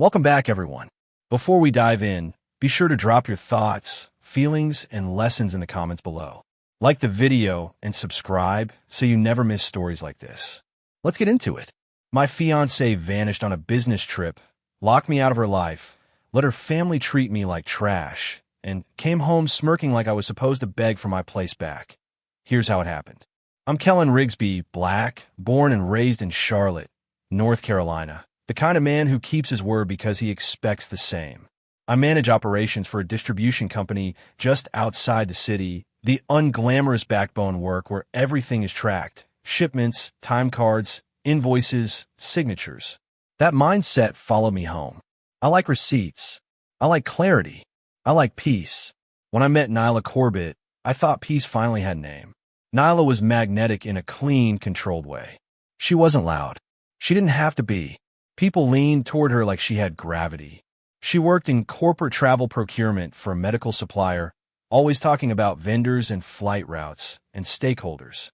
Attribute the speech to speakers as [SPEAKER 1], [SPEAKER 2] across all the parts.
[SPEAKER 1] Welcome back, everyone. Before we dive in, be sure to drop your thoughts, feelings, and lessons in the comments below. Like the video and subscribe so you never miss stories like this. Let's get into it. My fiancée vanished on a business trip, locked me out of her life, let her family treat me like trash, and came home smirking like I was supposed to beg for my place back. Here's how it happened. I'm Kellen Rigsby, black, born and raised in Charlotte, North Carolina. The kind of man who keeps his word because he expects the same. I manage operations for a distribution company just outside the city, the unglamorous backbone work where everything is tracked: shipments, time cards, invoices, signatures. That mindset followed me home. I like receipts. I like clarity. I like peace. When I met Nyla Corbett, I thought peace finally had a name. Nyla was magnetic in a clean, controlled way. She wasn't loud. She didn't have to be. People leaned toward her like she had gravity. She worked in corporate travel procurement for a medical supplier, always talking about vendors and flight routes and stakeholders.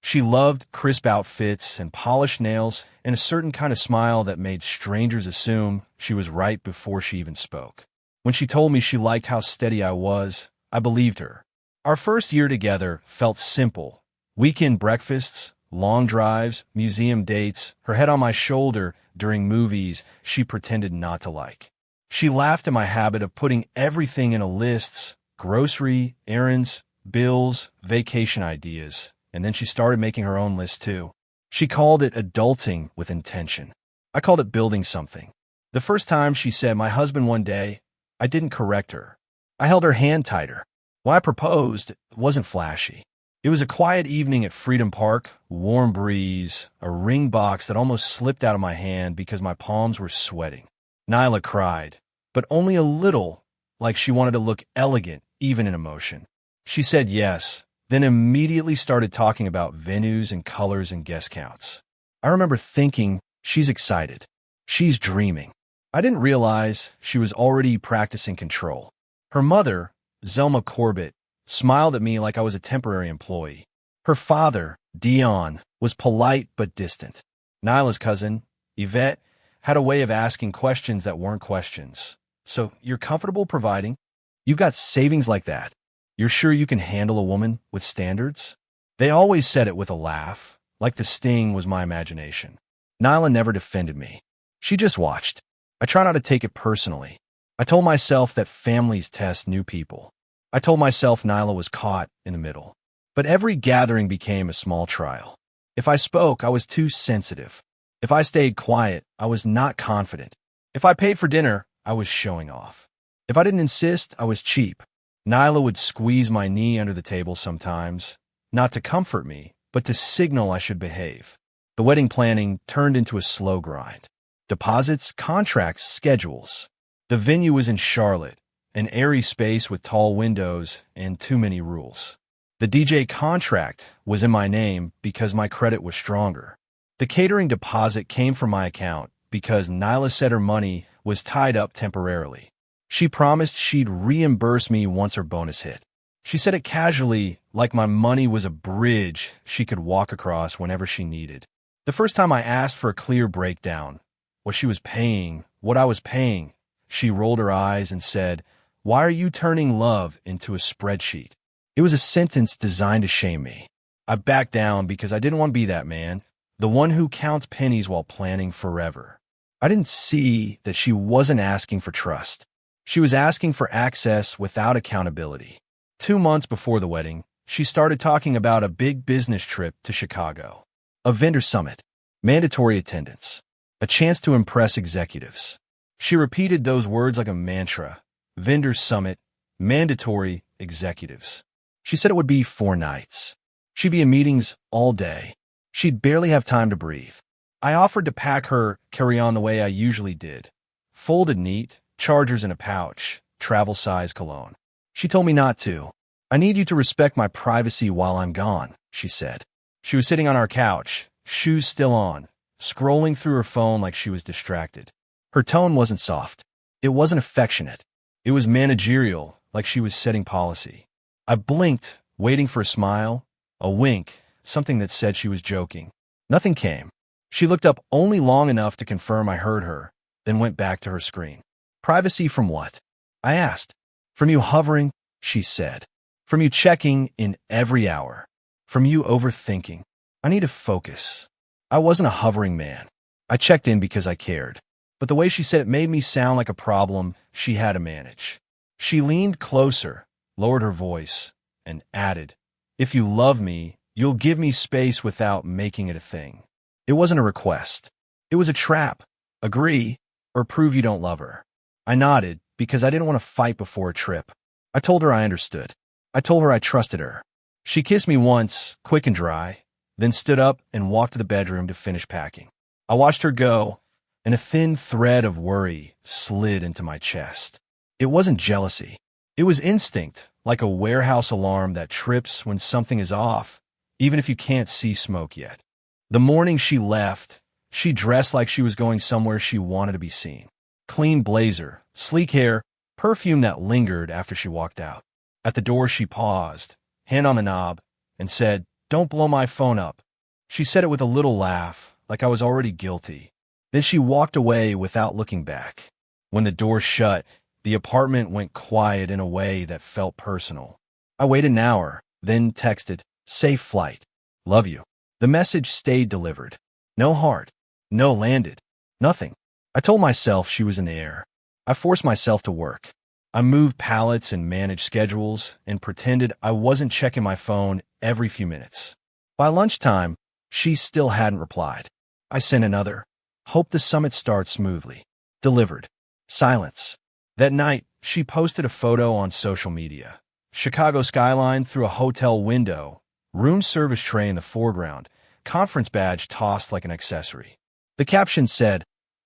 [SPEAKER 1] She loved crisp outfits and polished nails and a certain kind of smile that made strangers assume she was right before she even spoke. When she told me she liked how steady I was, I believed her. Our first year together felt simple. Weekend breakfasts, long drives, museum dates, her head on my shoulder during movies she pretended not to like. She laughed at my habit of putting everything into lists: grocery, errands, bills, vacation ideas, and then she started making her own list too. She called it adulting with intention. I called it building something. The first time she said my husband one day, I didn't correct her. I held her hand tighter. When I proposed, it wasn't flashy. It was a quiet evening at Freedom Park, warm breeze, a ring box that almost slipped out of my hand because my palms were sweating. Nyla cried, but only a little, like she wanted to look elegant, even in emotion. She said yes, then immediately started talking about venues and colors and guest counts. I remember thinking, she's excited. She's dreaming. I didn't realize she was already practicing control. Her mother, Zelma Corbett, smiled at me like I was a temporary employee. Her father, Dion, was polite but distant. Nyla's cousin, Yvette, had a way of asking questions that weren't questions. So, you're comfortable providing? You've got savings like that. You're sure you can handle a woman with standards? They always said it with a laugh, like the sting was my imagination. Nyla never defended me. She just watched. I try not to take it personally. I told myself that families test new people. I told myself Nyla was caught in the middle. But every gathering became a small trial. If I spoke, I was too sensitive. If I stayed quiet, I was not confident. If I paid for dinner, I was showing off. If I didn't insist, I was cheap. Nyla would squeeze my knee under the table sometimes, not to comfort me, but to signal I should behave. The wedding planning turned into a slow grind. Deposits, contracts, schedules. The venue was in Charlotte, an airy space with tall windows and too many rules. The DJ contract was in my name because my credit was stronger. The catering deposit came from my account because Nyla said her money was tied up temporarily. She promised she'd reimburse me once her bonus hit. She said it casually, like my money was a bridge she could walk across whenever she needed. The first time I asked for a clear breakdown, what she was paying, what I was paying, she rolled her eyes and said, "Why are you turning love into a spreadsheet?" It was a sentence designed to shame me. I backed down because I didn't want to be that man, the one who counts pennies while planning forever. I didn't see that she wasn't asking for trust. She was asking for access without accountability. 2 months before the wedding, she started talking about a big business trip to Chicago, a vendor summit, mandatory attendance, a chance to impress executives. She repeated those words like a mantra: vendor summit, mandatory, executives. She said it would be 4 nights. She'd be in meetings all day. She'd barely have time to breathe. I offered to pack her carry-on the way I usually did. Folded neat, chargers in a pouch, travel-size cologne. She told me not to. "I need you to respect my privacy while I'm gone," she said. She was sitting on our couch, shoes still on, scrolling through her phone like she was distracted. Her tone wasn't soft. It wasn't affectionate. It was managerial, like she was setting policy. I blinked, waiting for a smile, a wink, something that said she was joking. Nothing came. She looked up only long enough to confirm I heard her, then went back to her screen. Privacy from what? I asked. From you hovering, she said. From you checking in every hour. From you overthinking. I need to focus. I wasn't a hovering man. I checked in because I cared. But the way she said it made me sound like a problem she had to manage. She leaned closer, lowered her voice, and added, "If you love me, you'll give me space without making it a thing." It wasn't a request. It was a trap. Agree, or prove you don't love her. I nodded because I didn't want to fight before a trip. I told her I understood. I told her I trusted her. She kissed me once, quick and dry, then stood up and walked to the bedroom to finish packing. I watched her go, and a thin thread of worry slid into my chest. It wasn't jealousy. It was instinct, like a warehouse alarm that trips when something is off, even if you can't see smoke yet. The morning she left, she dressed like she was going somewhere she wanted to be seen. Clean blazer, sleek hair, perfume that lingered after she walked out. At the door she paused, hand on the knob, and said, "Don't blow my phone up." She said it with a little laugh, like I was already guilty. Then she walked away without looking back. When the door shut, the apartment went quiet in a way that felt personal. I waited an hour, then texted, "Safe flight. Love you." The message stayed delivered. No heart. No landed. Nothing. I told myself she was in the air. I forced myself to work. I moved pallets and managed schedules and pretended I wasn't checking my phone every few minutes. By lunchtime, she still hadn't replied. I sent another. Hope the summit starts smoothly. Delivered. Silence. That night, she posted a photo on social media. Chicago skyline through a hotel window, room service tray in the foreground, conference badge tossed like an accessory. The caption said,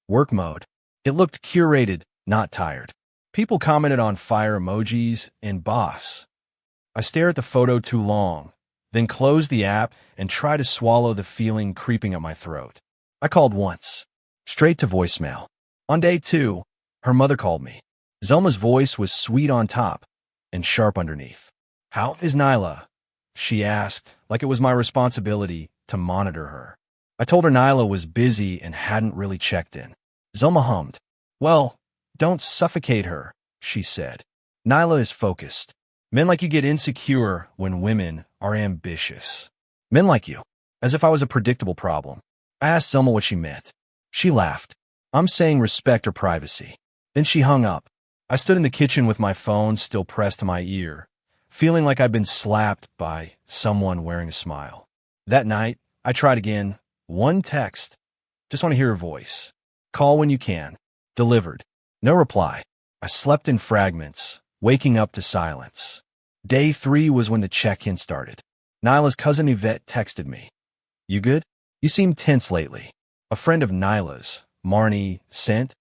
[SPEAKER 1] "Work mode." It looked curated, not tired. People commented on fire emojis and boss. I stared at the photo too long, then closed the app and tried to swallow the feeling creeping up my throat. I called once, straight to voicemail. On day 2, her mother called me. Zelma's voice was sweet on top and sharp underneath. "How is Nyla?" she asked, like it was my responsibility to monitor her. I told her Nyla was busy and hadn't really checked in. Zelma hummed. "Well, don't suffocate her," she said. "Nyla is focused. Men like you get insecure when women are ambitious. Men like you." As if I was a predictable problem. I asked Zelma what she meant. She laughed. "I'm saying respect her privacy." Then she hung up. I stood in the kitchen with my phone still pressed to my ear, feeling like I'd been slapped by someone wearing a smile. That night, I tried again. One text. "Just want to hear her voice. Call when you can." Delivered. No reply. I slept in fragments, waking up to silence. Day 3 was when the check-in started. Nyla's cousin Yvette texted me. "You good? You seem tense lately." A friend of Nyla's, Marnie, sent,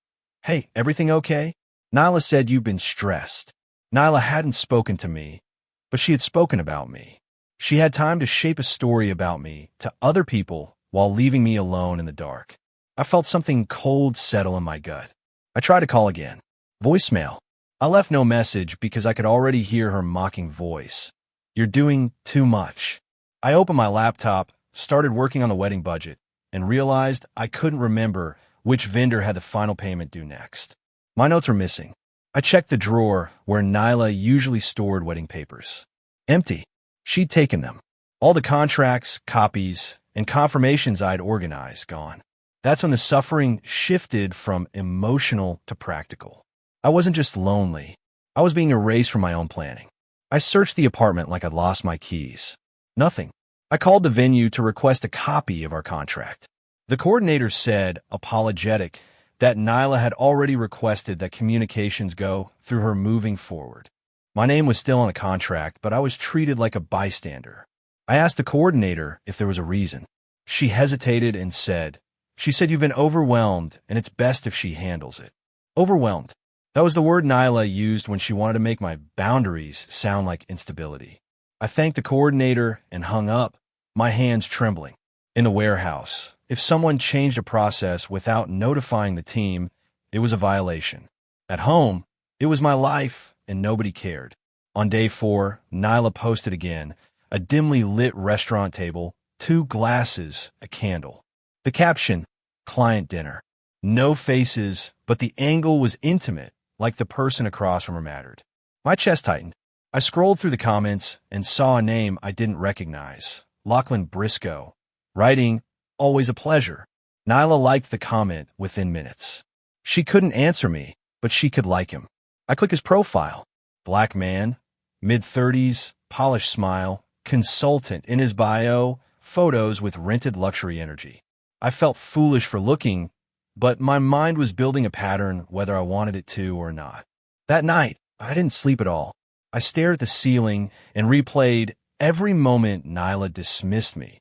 [SPEAKER 1] "Hey, everything okay? Nyla said you've been stressed." Nyla hadn't spoken to me, but she had spoken about me. She had time to shape a story about me to other people while leaving me alone in the dark. I felt something cold settle in my gut. I tried to call again. Voicemail. I left no message because I could already hear her mocking voice. "You're doing too much." I opened my laptop, started working on the wedding budget, and realized I couldn't remember which vendor had the final payment due next. My notes were missing. I checked the drawer where Nyla usually stored wedding papers. Empty. She'd taken them. All the contracts, copies, and confirmations I'd organized gone. That's when the suffering shifted from emotional to practical. I wasn't just lonely. I was being erased from my own planning. I searched the apartment like I'd lost my keys. Nothing. I called the venue to request a copy of our contract. The coordinator said, apologetic, that Nyla had already requested that communications go through her moving forward. My name was still on the contract, but I was treated like a bystander. I asked the coordinator if there was a reason. She hesitated and said, "She said you've been overwhelmed and it's best if she handles it." Overwhelmed. That was the word Nyla used when she wanted to make my boundaries sound like instability. I thanked the coordinator and hung up, my hands trembling. In the warehouse, if someone changed a process without notifying the team, it was a violation. At home, it was my life and nobody cared. On day 4, Nyla posted again, a dimly lit restaurant table, 2 glasses, a candle. The caption, "Client dinner." No faces, but the angle was intimate, like the person across from her mattered. My chest tightened. I scrolled through the comments and saw a name I didn't recognize. Lachlan Briscoe. Writing, always a pleasure. Nyla liked the comment within minutes. She couldn't answer me, but she could like him. I click his profile. Black man, mid-30s, polished smile, consultant in his bio, photos with rented luxury energy. I felt foolish for looking, but my mind was building a pattern whether I wanted it to or not. That night, I didn't sleep at all. I stared at the ceiling and replayed every moment Nyla dismissed me.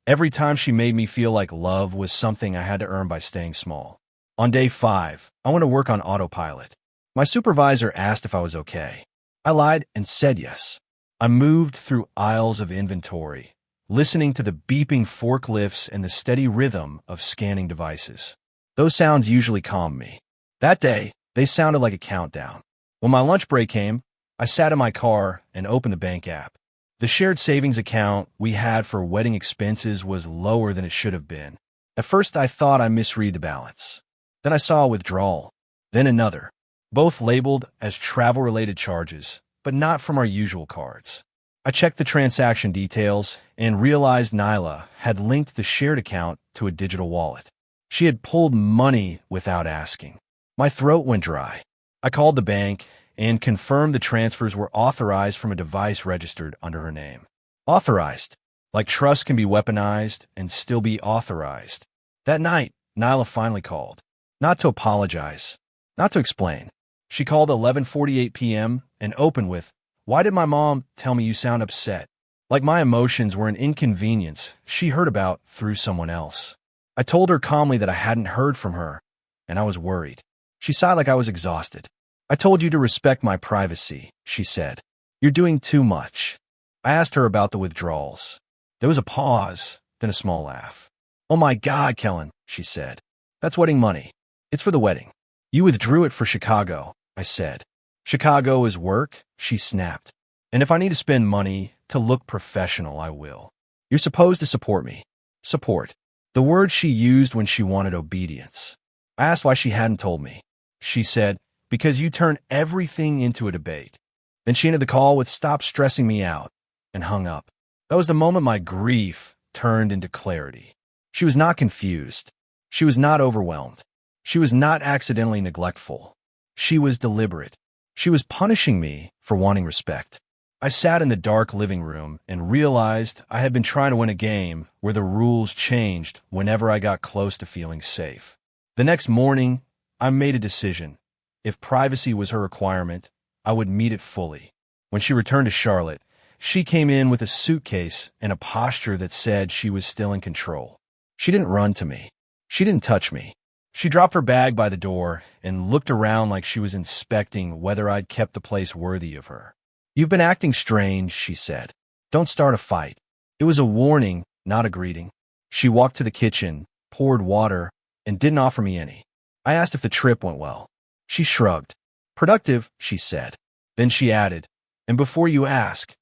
[SPEAKER 1] Every time she made me feel like love was something I had to earn by staying small. On day 5, I went to work on autopilot. My supervisor asked if I was okay. I lied and said yes. I moved through aisles of inventory, listening to the beeping forklifts and the steady rhythm of scanning devices. Those sounds usually calmed me. That day, they sounded like a countdown. When my lunch break came, I sat in my car and opened the bank app. The shared savings account we had for wedding expenses was lower than it should have been. At first, I thought I misread the balance. Then I saw a withdrawal, then another, both labeled as travel-related charges, but not from our usual cards. I checked the transaction details and realized Nyla had linked the shared account to a digital wallet. She had pulled money without asking. My throat went dry. I called the bank and confirmed the transfers were authorized from a device registered under her name. Authorized, like trust can be weaponized and still be authorized. That night, Nyla finally called. Not to apologize, not to explain. She called at 11:48 p.m. and opened with, "Why did my mom tell me you sound upset?" Like my emotions were an inconvenience she heard about through someone else. I told her calmly that I hadn't heard from her, and I was worried. She sighed like I was exhausted. "I told you to respect my privacy," she said. "You're doing too much." I asked her about the withdrawals. There was a pause, then a small laugh. "Oh my God, Kellen," she said. "That's wedding money. It's for the wedding." "You withdrew it for Chicago," I said. "Chicago is work," she snapped. "And if I need to spend money to look professional, I will." "You're supposed to support me." Support. The word she used when she wanted obedience. I asked why she hadn't told me. She said, "Because you turn everything into a debate." Then she ended the call with "Stop stressing me out," and hung up. That was the moment my grief turned into clarity. She was not confused. She was not overwhelmed. She was not accidentally neglectful. She was deliberate. She was punishing me for wanting respect. I sat in the dark living room and realized I had been trying to win a game where the rules changed whenever I got close to feeling safe. The next morning, I made a decision. If privacy was her requirement, I would meet it fully. When she returned to Charlotte, she came in with a suitcase and a posture that said she was still in control. She didn't run to me. She didn't touch me. She dropped her bag by the door and looked around like she was inspecting whether I'd kept the place worthy of her. "You've been acting strange," she said. "Don't start a fight." It was a warning, not a greeting. She walked to the kitchen, poured water, and didn't offer me any. I asked if the trip went well. She shrugged. "Productive," she said. Then she added, "And before you ask,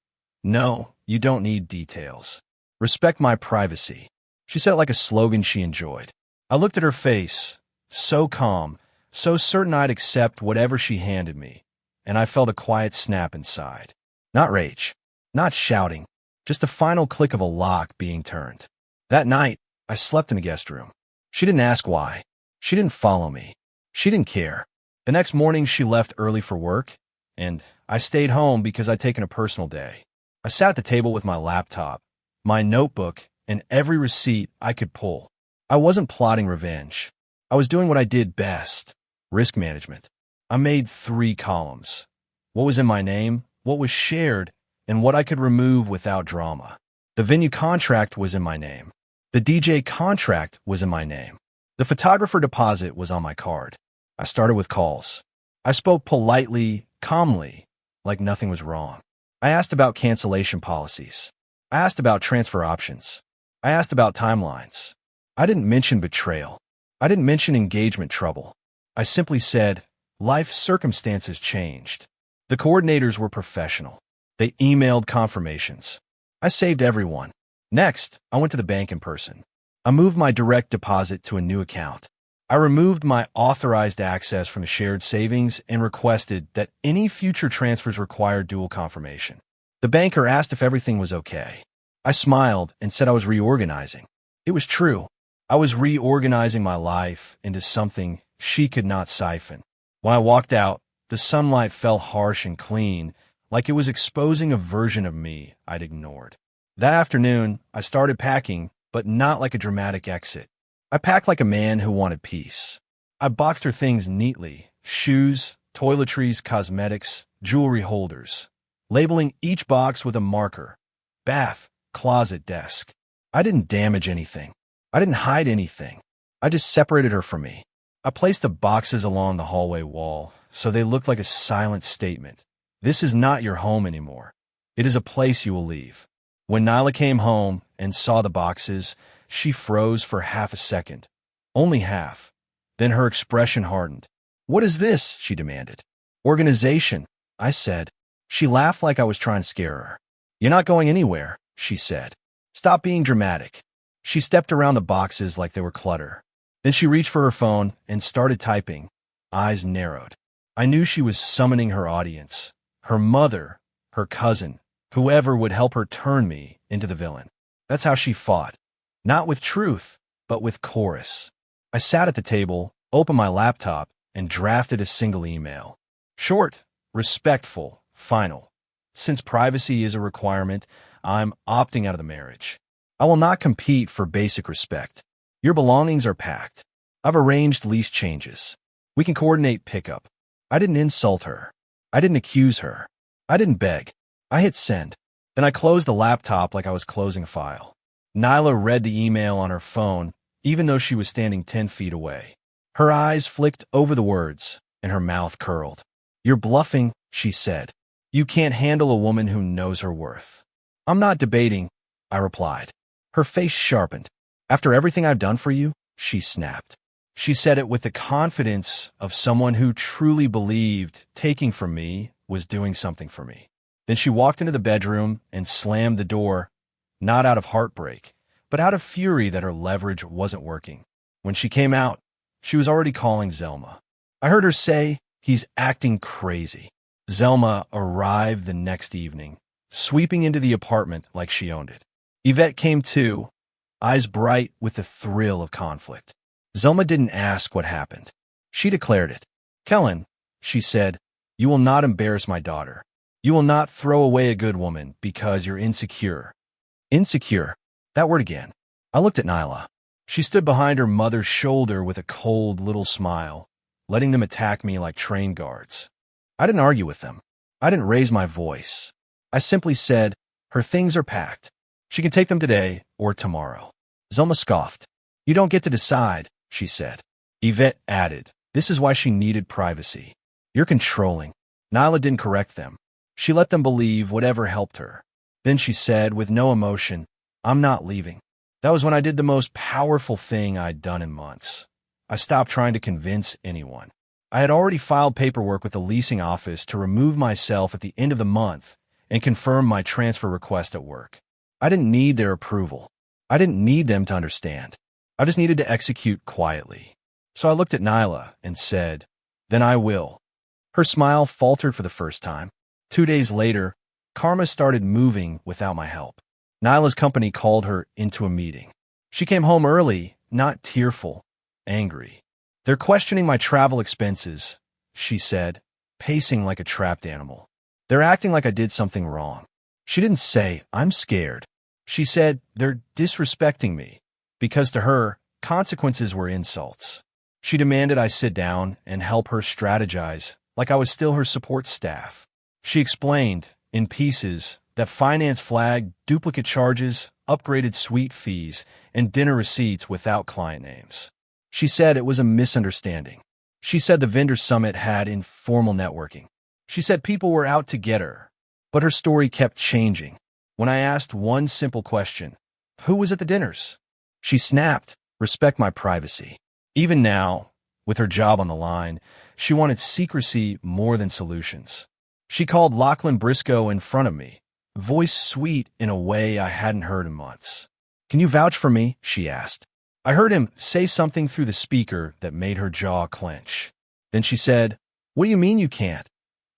[SPEAKER 1] no, you don't need details. Respect my privacy." She said it like a slogan she enjoyed. I looked at her face, so calm, so certain I'd accept whatever she handed me, and I felt a quiet snap inside. Not rage, not shouting, just the final click of a lock being turned. That night, I slept in the guest room. She didn't ask why. She didn't follow me. She didn't care. The next morning, she left early for work, and I stayed home because I'd taken a personal day. I sat at the table with my laptop, my notebook, and every receipt I could pull. I wasn't plotting revenge. I was doing what I did best, risk management. I made 3 columns. What was in my name, what was shared, and what I could remove without drama. The venue contract was in my name. The DJ contract was in my name. The photographer deposit was on my card. I started with calls. I spoke politely, calmly, like nothing was wrong. I asked about cancellation policies. I asked about transfer options. I asked about timelines. I didn't mention betrayal. I didn't mention engagement trouble. I simply said, life circumstances changed. The coordinators were professional. They emailed confirmations. I saved everyone. Next, I went to the bank in person. I moved my direct deposit to a new account. I removed my authorized access from the shared savings and requested that any future transfers require dual confirmation. The banker asked if everything was okay. I smiled and said I was reorganizing. It was true. I was reorganizing my life into something she could not siphon. When I walked out, the sunlight fell harsh and clean, like it was exposing a version of me I'd ignored. That afternoon, I started packing, but not like a dramatic exit. I packed like a man who wanted peace. I boxed her things neatly: shoes, toiletries, cosmetics, jewelry holders, labeling each box with a marker: bath, closet, desk. I didn't damage anything. I didn't hide anything. I just separated her from me. I placed the boxes along the hallway wall so they looked like a silent statement. This is not your home anymore. It is a place you will leave. When Nyla came home and saw the boxes, she froze for half a second. Only half. Then her expression hardened. "What is this?" she demanded. "Organization," I said. She laughed like I was trying to scare her. "You're not going anywhere," she said. "Stop being dramatic." She stepped around the boxes like they were clutter. Then she reached for her phone and started typing. Eyes narrowed. I knew she was summoning her audience. Her mother, her cousin, whoever would help her turn me into the villain. That's how she fought. Not with truth, but with chorus. I sat at the table, opened my laptop, and drafted a single email. Short, respectful, final. Since privacy is a requirement, I'm opting out of the marriage. I will not compete for basic respect. Your belongings are packed. I've arranged lease changes. We can coordinate pickup. I didn't insult her. I didn't accuse her. I didn't beg. I hit send. Then I closed the laptop like I was closing a file. Nyla read the email on her phone, even though she was standing 10 feet away. Her eyes flicked over the words, and her mouth curled. "You're bluffing," she said. "You can't handle a woman who knows her worth." "I'm not debating," I replied. Her face sharpened. "After everything I've done for you," she snapped. She said it with the confidence of someone who truly believed taking from me was doing something for me. Then she walked into the bedroom and slammed the door, not out of heartbreak, but out of fury that her leverage wasn't working. When she came out, she was already calling Zelma. I heard her say, "He's acting crazy." Zelma arrived the next evening, sweeping into the apartment like she owned it. Yvette came too, eyes bright with the thrill of conflict. Zelma didn't ask what happened. She declared it. "Kellen," she said, "you will not embarrass my daughter. You will not throw away a good woman because you're insecure." Insecure. That word again. I looked at Nyla. She stood behind her mother's shoulder with a cold little smile, letting them attack me like train guards. I didn't argue with them. I didn't raise my voice. I simply said, "Her things are packed. She can take them today or tomorrow." Zelma scoffed. "You don't get to decide," she said. Yvette added, "This is why she needed privacy. You're controlling." Nyla didn't correct them. She let them believe whatever helped her. Then she said, with no emotion, "I'm not leaving." That was when I did the most powerful thing I'd done in months. I stopped trying to convince anyone. I had already filed paperwork with the leasing office to remove myself at the end of the month and confirm my transfer request at work. I didn't need their approval. I didn't need them to understand. I just needed to execute quietly. So I looked at Nyla and said, "Then I will." Her smile faltered for the first time. 2 days later, karma started moving without my help. Nyla's company called her into a meeting. She came home early, not tearful, angry. "They're questioning my travel expenses," she said, pacing like a trapped animal. "They're acting like I did something wrong." She didn't say, "I'm scared." She said, "They're disrespecting me," because to her, consequences were insults. She demanded I sit down and help her strategize like I was still her support staff. She explained, in pieces, that finance flagged duplicate charges, upgraded suite fees, and dinner receipts without client names. She said it was a misunderstanding. She said the vendor summit had informal networking. She said people were out to get her. But her story kept changing. When I asked one simple question, "Who was at the dinners?" she snapped, "Respect my privacy." Even now, with her job on the line, she wanted secrecy more than solutions. She called Lachlan Briscoe in front of me, voice sweet in a way I hadn't heard in months. "Can you vouch for me?" she asked. I heard him say something through the speaker that made her jaw clench. Then she said, "What do you mean you can't?"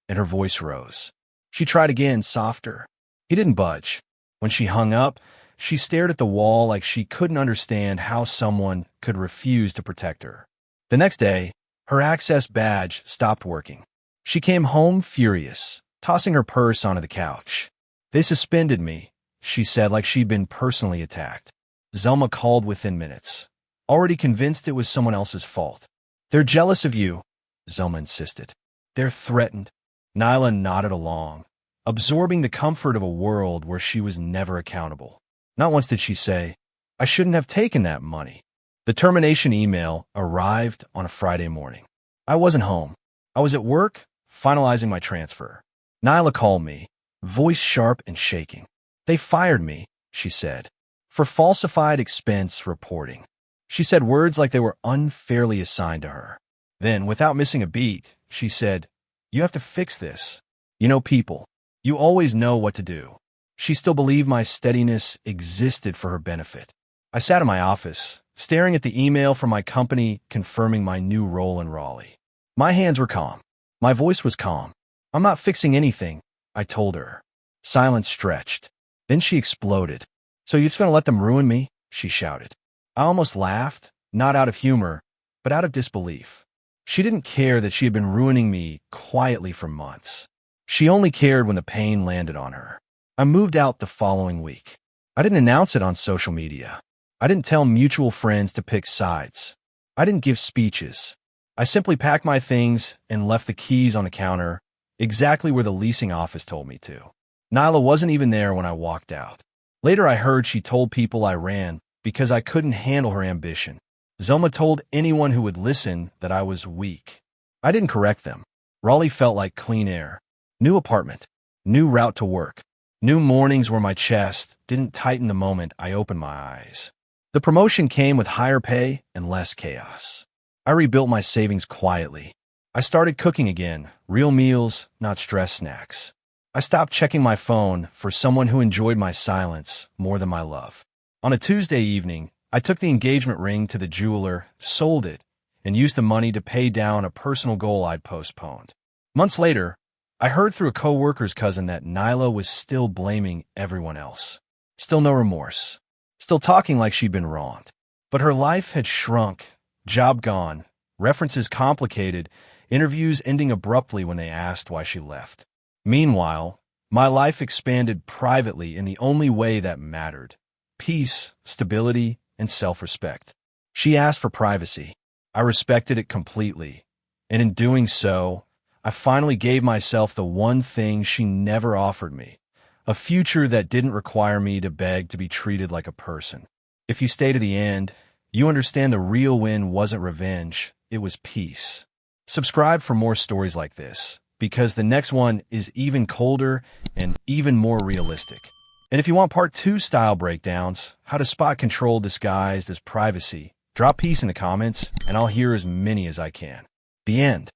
[SPEAKER 1] And her voice rose. She tried again, softer. He didn't budge. When she hung up, she stared at the wall like she couldn't understand how someone could refuse to protect her. The next day, her access badge stopped working. She came home furious, tossing her purse onto the couch. "They suspended me," she said like she'd been personally attacked. Zelma called within minutes, already convinced it was someone else's fault. "They're jealous of you," Zelma insisted. "They're threatened." Nyla nodded along, absorbing the comfort of a world where she was never accountable. Not once did she say, "I shouldn't have taken that money." The termination email arrived on a Friday morning. I wasn't home. I was at work, finalizing my transfer. Nyla called me, voice sharp and shaking. "They fired me," she said, "for falsified expense reporting." She said words like they were unfairly assigned to her. Then, without missing a beat, she said, "You have to fix this. You know people. You always know what to do." She still believed my steadiness existed for her benefit. I sat in my office, staring at the email from my company confirming my new role in Raleigh. My hands were calm. My voice was calm. "I'm not fixing anything," I told her. Silence stretched. Then she exploded. "So you're just going to let them ruin me?" she shouted. I almost laughed, not out of humor, but out of disbelief. She didn't care that she had been ruining me quietly for months. She only cared when the pain landed on her. I moved out the following week. I didn't announce it on social media. I didn't tell mutual friends to pick sides. I didn't give speeches. I simply packed my things and left the keys on the counter, exactly where the leasing office told me to. Nyla wasn't even there when I walked out. Later I heard she told people I ran because I couldn't handle her ambition. Zelma told anyone who would listen that I was weak. I didn't correct them. Raleigh felt like clean air. New apartment. New route to work. New mornings where my chest didn't tighten the moment I opened my eyes. The promotion came with higher pay and less chaos. I rebuilt my savings quietly. I started cooking again, real meals, not stress snacks. I stopped checking my phone for someone who enjoyed my silence more than my love. On a Tuesday evening, I took the engagement ring to the jeweler, sold it, and used the money to pay down a personal goal I'd postponed. Months later, I heard through a coworker's cousin that Nyla was still blaming everyone else. Still no remorse. Still talking like she'd been wronged. But her life had shrunk, job gone, references complicated, interviews ending abruptly when they asked why she left. Meanwhile, my life expanded privately in the only way that mattered: peace, stability, and self-respect. She asked for privacy. I respected it completely, and in doing so, I finally gave myself the one thing she never offered me: a future that didn't require me to beg to be treated like a person. If you stay to the end, you understand the real win wasn't revenge, it was peace. Subscribe for more stories like this, because the next one is even colder and even more realistic. And if you want part 2 style breakdowns, how to spot control disguised as privacy, drop peace in the comments, and I'll hear as many as I can. The end.